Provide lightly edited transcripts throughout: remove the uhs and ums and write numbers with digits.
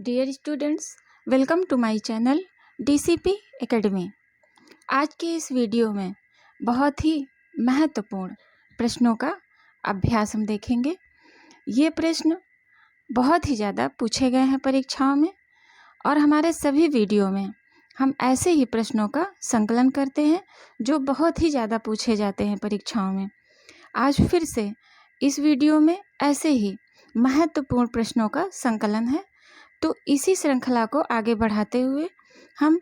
Dear students, welcome to my channel DCP academy. आज के इस वीडियो में बहुत ही महत्वपूर्ण प्रश्नों का अभ्यास हम देखेंगे। ये प्रश्न बहुत ही ज़्यादा पूछे गए हैं परीक्षाओं में और हमारे सभी वीडियो में हम ऐसे ही प्रश्नों का संकलन करते हैं जो बहुत ही ज़्यादा पूछे जाते हैं परीक्षाओं में। आज फिर से इस वीडियो में ऐसे ही महत्वपूर्ण प्रश्नों का संकलन है, तो इसी श्रृंखला को आगे बढ़ाते हुए हम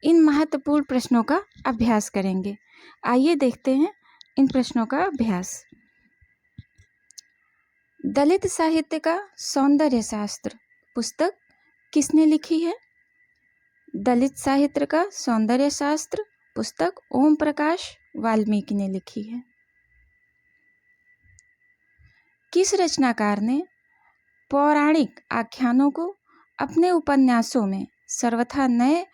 इन महत्वपूर्ण प्रश्नों का अभ्यास करेंगे। आइए देखते हैं इन प्रश्नों का अभ्यास। दलित साहित्य का सौंदर्य शास्त्र पुस्तक किसने लिखी है? दलित साहित्य का सौंदर्य शास्त्र पुस्तक ओम प्रकाश वाल्मीकि ने लिखी है। किस रचनाकार ने पौराणिक आख्यानों को अपने उपन्यासों में सर्वथा नए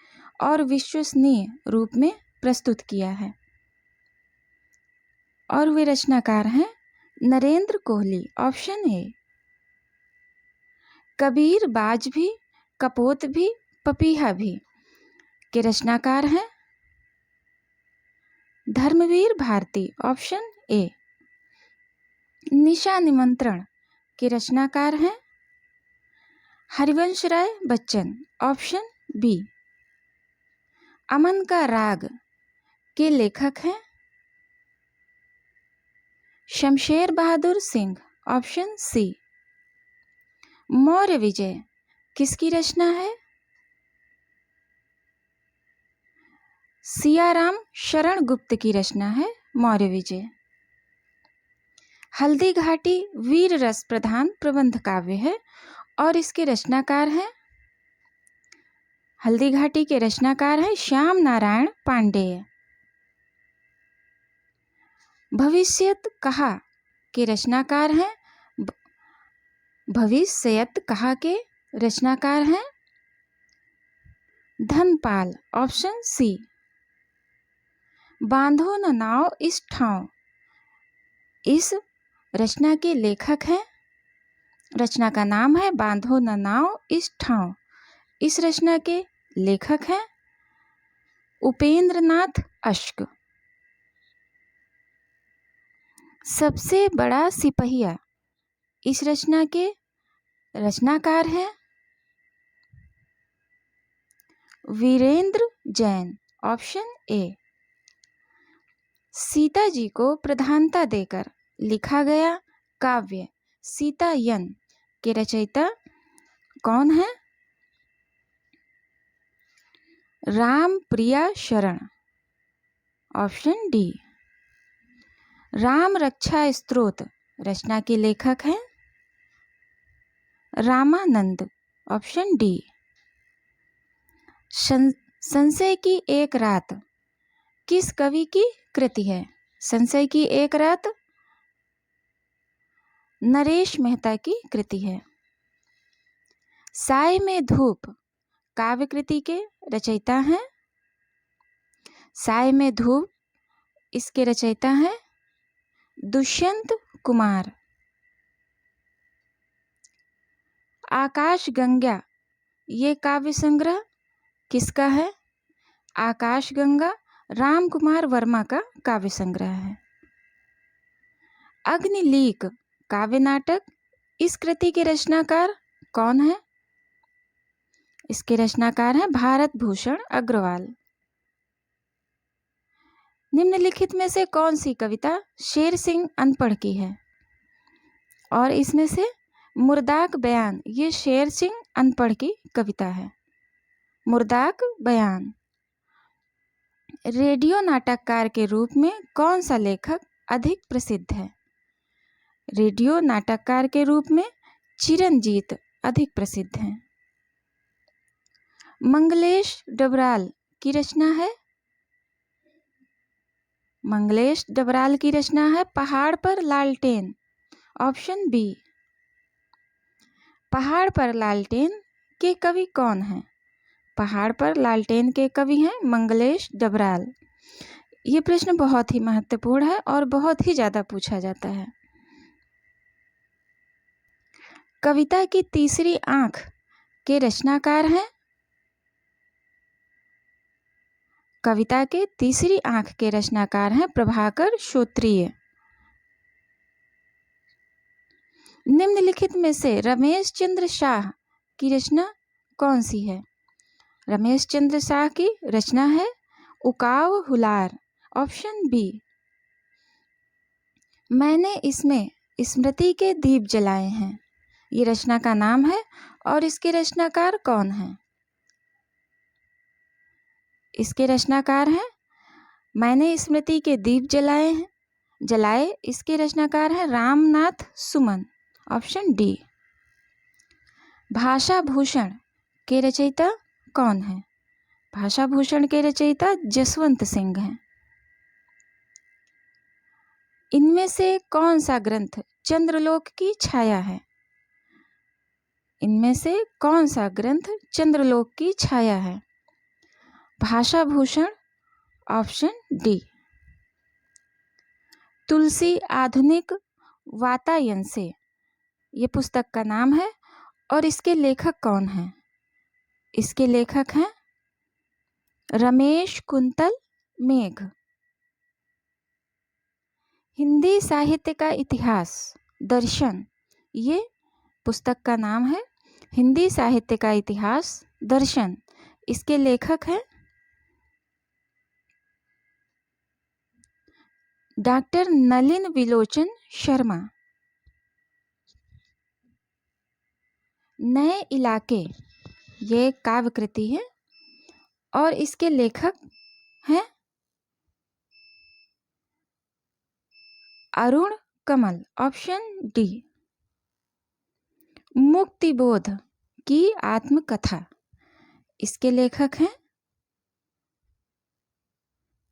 और विश्वसनीय रूप में प्रस्तुत किया है? और वे रचनाकार हैं नरेंद्र कोहली, ऑप्शन ए। कबीर, बाज भी, कपोत भी, पपीहा भी के रचनाकार हैं धर्मवीर भारती, ऑप्शन ए। निशा निमंत्रण के रचनाकार हैं हरिवंश राय बच्चन, ऑप्शन बी। अमन का राग के लेखक हैं शमशेर बहादुर सिंह, ऑप्शन सी। मौर्य विजय किसकी रचना है? सियाराम शरण गुप्त की रचना है मौर्य विजय। हल्दी घाटी वीर रस प्रधान प्रबंध काव्य है और इसके रचनाकार हैं हल्दी घाटी के रचनाकार हैं श्याम नारायण पांडेय। भविष्यत कहा के रचनाकार हैं भविष्यत कहा के रचनाकार हैं धनपाल, ऑप्शन सी। बांधो न नाव इस ठाव, इस रचना के लेखक हैं, रचना का नाम है बांधो न नाव इस ठाव। इस रचना के लेखक हैं उपेंद्र नाथ अश्क। सबसे बड़ा सिपहिया इस रचना के रचनाकार हैं वीरेंद्र जैन, ऑप्शन ए। सीता जी को प्रधानता देकर लिखा गया काव्य सीतायन के रचयिता कौन है? राम प्रिया शरण, ऑप्शन डी। राम रक्षा स्तोत्र रचना के लेखक हैं रामानंद, ऑप्शन डी। संशय की एक रात किस कवि की कृति है? संशय की एक रात नरेश मेहता की कृति है। साय में धूप काव्य कृति के रचयिता हैं साय में धूप, इसके रचयिता हैं दुष्यंत कुमार। आकाश गंगा ये काव्य संग्रह किसका है? आकाश गंगा राम कुमार वर्मा का काव्य संग्रह है। अग्निलीक काव्य नाटक इस कृति के रचनाकार कौन है? इसके रचनाकार हैं भारत भूषण अग्रवाल। निम्नलिखित में से कौन सी कविता शेर सिंह अनपढ़ की है? और इसमें से मुर्दाक बयान ये शेर सिंह अनपढ़ की कविता है। मुर्दाक बयान। रेडियो नाटककार के रूप में कौन सा लेखक अधिक प्रसिद्ध है? रेडियो नाटककार के रूप में चिरंजीत अधिक प्रसिद्ध हैं। मंगलेश डबराल की रचना है मंगलेश डबराल की रचना है पहाड़ पर लालटेन, ऑप्शन बी। पहाड़ पर लालटेन के कवि कौन हैं? पहाड़ पर लालटेन के कवि हैं मंगलेश डबराल। ये प्रश्न बहुत ही महत्वपूर्ण है और बहुत ही ज़्यादा पूछा जाता है। कविता की तीसरी आंख के रचनाकार हैं? कविता के तीसरी आंख के रचनाकार हैं प्रभाकर श्रोत्रिय। निम्नलिखित में से रमेश चंद्र शाह की रचना कौन सी है? रमेश चंद्र शाह की रचना है उकाव हुलार, ऑप्शन बी। मैंने इसमें स्मृति के दीप जलाए हैं, ये रचना का नाम है और इसके रचनाकार कौन हैं? इसके रचनाकार हैं मैंने स्मृति के दीप जलाए, इसके रचनाकार हैं रामनाथ सुमन, ऑप्शन डी। भाषा भूषण के रचयिता कौन है? भाषा भूषण के रचयिता जसवंत सिंह हैं। इनमें से कौन सा ग्रंथ चंद्रलोक की छाया है? इनमें से कौन सा ग्रंथ चंद्रलोक की छाया है? भाषा भूषण, ऑप्शन डी। तुलसी आधुनिक वातायन से, ये पुस्तक का नाम है और इसके लेखक कौन हैं? इसके लेखक हैं रमेश कुंतल मेघ। हिंदी साहित्य का इतिहास दर्शन, ये पुस्तक का नाम है हिंदी साहित्य का इतिहास दर्शन, इसके लेखक हैं डॉक्टर नलिन विलोचन शर्मा। नए इलाके, ये काव्य कृति है और इसके लेखक हैं अरुण कमल, ऑप्शन डी। मुक्तिबोध की आत्मकथा, इसके लेखक हैं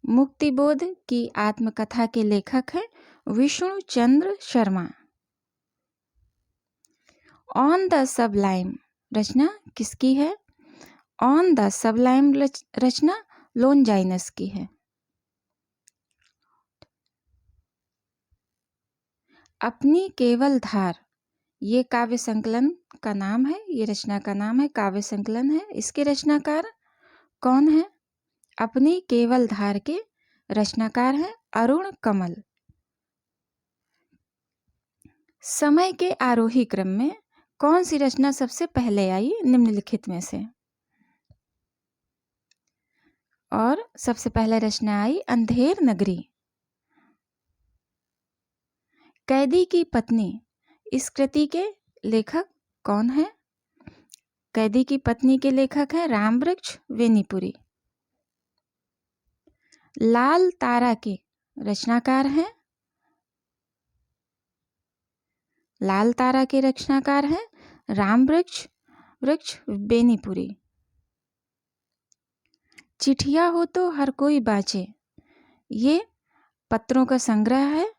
मुक्तिबोध की आत्मकथा के लेखक हैं Vishnu Chandra Sharma. On the Sublime रचना किसकी है? ऑन द सबलाइम रचना लोनजाइनस की है। अपनी केवल धार, ये काव्य संकलन का नाम है, ये रचना का नाम है, काव्य संकलन है, इसके रचनाकार कौन है? अपनी केवल धार के रचनाकार हैं अरुण कमल। समय के आरोही क्रम में कौन सी रचना सबसे पहले आई निम्नलिखित में से? और सबसे पहले रचना आई अंधेर नगरी। कैदी की पत्नी, इस कृति के लेखक कौन है? कैदी की पत्नी के लेखक हैं रामवृक्ष वेनीपुरी। लाल तारा के रचनाकार हैं, लाल तारा के रचनाकार हैं रामवृक्ष बेनीपुरी। चिट्ठिया हो तो हर कोई बाँचे, ये पत्रों का संग्रह है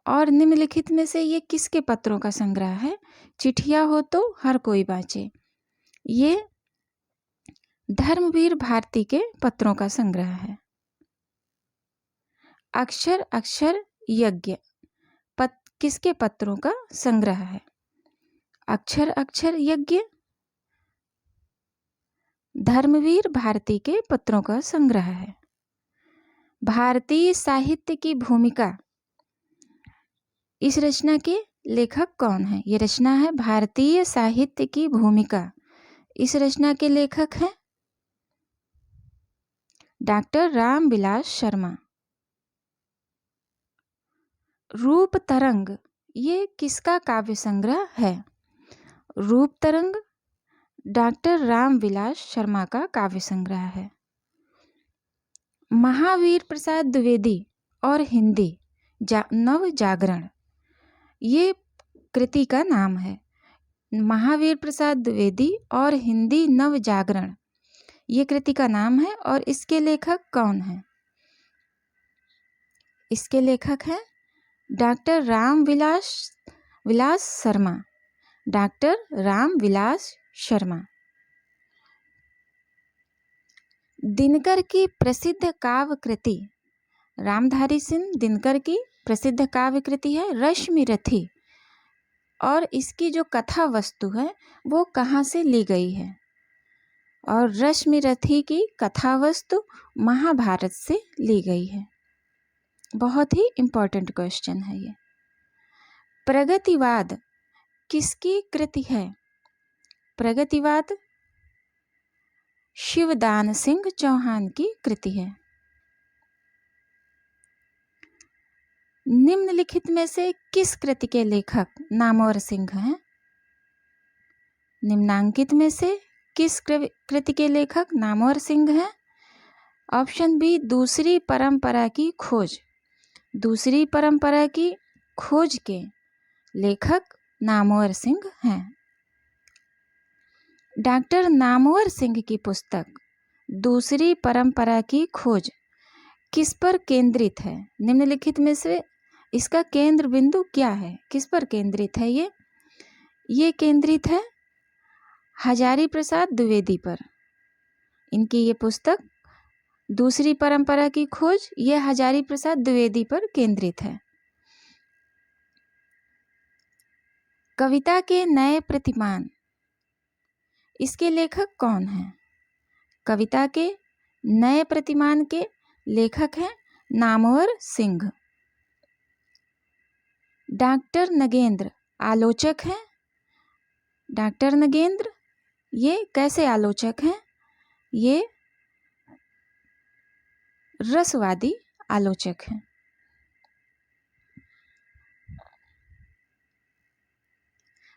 और निम्नलिखित में से ये किसके पत्रों का संग्रह है? चिट्ठिया हो तो हर कोई बाँचे, ये धर्मवीर भारती के पत्रों का संग्रह है। अक्षर अक्षर यज्ञ किसके पत्रों का संग्रह है? अक्षर अक्षर यज्ञ धर्मवीर भारती के पत्रों का संग्रह है। भारतीय साहित्य की भूमिका, इस रचना के लेखक कौन है? ये रचना है भारतीय साहित्य की भूमिका, इस रचना के लेखक हैं डॉक्टर रामविलास शर्मा। रूप तरंग, ये किसका काव्य संग्रह है? रूप तरंग डॉक्टर रामविलास शर्मा का काव्य संग्रह है। महावीर प्रसाद द्विवेदी और हिंदी नव जागरण, ये कृति का नाम है। महावीर प्रसाद द्विवेदी और हिंदी नव जागरण, ये कृति का नाम है और इसके लेखक कौन हैं? इसके लेखक हैं डॉक्टर रामविलास शर्मा, डॉक्टर रामविलास शर्मा। दिनकर की प्रसिद्ध काव्य कृति, रामधारी सिंह दिनकर की प्रसिद्ध काव्य कृति है रश्मि रथी और इसकी जो कथा वस्तु है वो कहाँ से ली गई है? और रश्मिरथी की कथा वस्तु महाभारत से ली गई है। बहुत ही इम्पोर्टेंट क्वेश्चन है ये। प्रगतिवाद किसकी कृति है? प्रगतिवाद शिवदान सिंह चौहान की कृति है। निम्नलिखित में से किस कृति के लेखक नामवर सिंह हैं? निम्नांकित में से किस कृति के लेखक नामवर सिंह हैं? ऑप्शन बी, दूसरी परंपरा की खोज। दूसरी परंपरा की खोज के लेखक नामवर सिंह हैं। डॉक्टर नामवर सिंह की पुस्तक दूसरी परंपरा की खोज किस पर केंद्रित है? निम्नलिखित में से इसका केंद्र बिंदु क्या है? किस पर केंद्रित है ये केंद्रित है हजारी प्रसाद द्विवेदी पर। इनकी ये पुस्तक दूसरी परंपरा की खोज ये हजारी प्रसाद द्विवेदी पर केंद्रित है। कविता के नए प्रतिमान, इसके लेखक कौन हैं? कविता के नए प्रतिमान के लेखक हैं नामवर सिंह। डॉक्टर नगेंद्र आलोचक हैं। डॉक्टर नगेंद्र ये कैसे आलोचक हैं? ये रसवादी आलोचक हैं।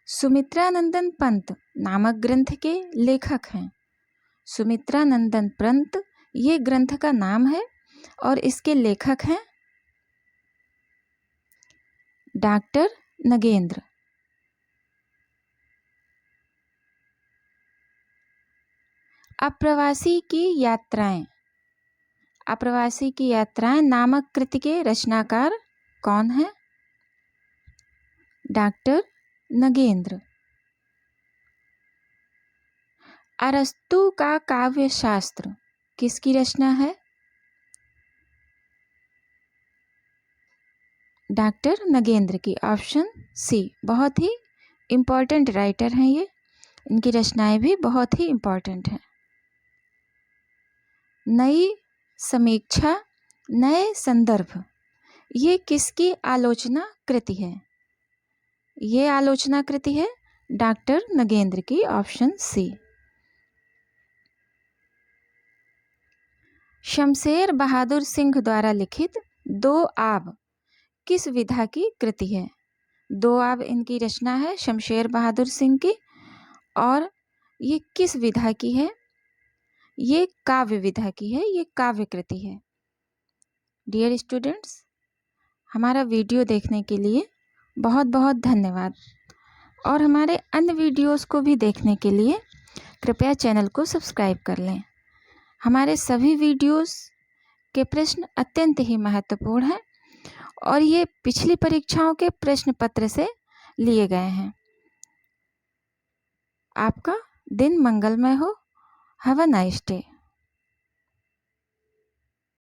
सुमित्रानंदन पंत नामक ग्रंथ के लेखक हैं। सुमित्रानंदन पंत ये ग्रंथ का नाम है और इसके लेखक हैं डॉक्टर नगेंद्र। अप्रवासी की यात्राएं, अप्रवासी की यात्राएं नामक कृति के रचनाकार कौन हैं? डॉक्टर नगेंद्र। अरस्तु का काव्य शास्त्र किसकी रचना है? डॉक्टर नगेंद्र की। Option C. बहुत ही इम्पोर्टेंट राइटर हैं ये, इनकी रचनाएं भी बहुत ही इम्पोर्टेंट हैं। नई समीक्षा, नए संदर्भ, ये किसकी आलोचना कृति है? ये आलोचना कृति है डॉक्टर नगेंद्र की। Option C. शमशेर बहादुर सिंह द्वारा लिखित दो आब किस विधा की कृति है? दो आब इनकी रचना है शमशेर बहादुर सिंह की, और ये किस विधा की है? ये काव्य विधा की है, ये काव्य कृति है। डियर स्टूडेंट्स, हमारा वीडियो देखने के लिए बहुत बहुत धन्यवाद, और हमारे अन्य वीडियोस को भी देखने के लिए कृपया चैनल को सब्सक्राइब कर लें। हमारे सभी वीडियोस के प्रश्न अत्यंत ही महत्वपूर्ण हैं और ये पिछली परीक्षाओं के प्रश्न पत्र से लिए गए हैं। आपका दिन मंगलमय हो। Have a nice day.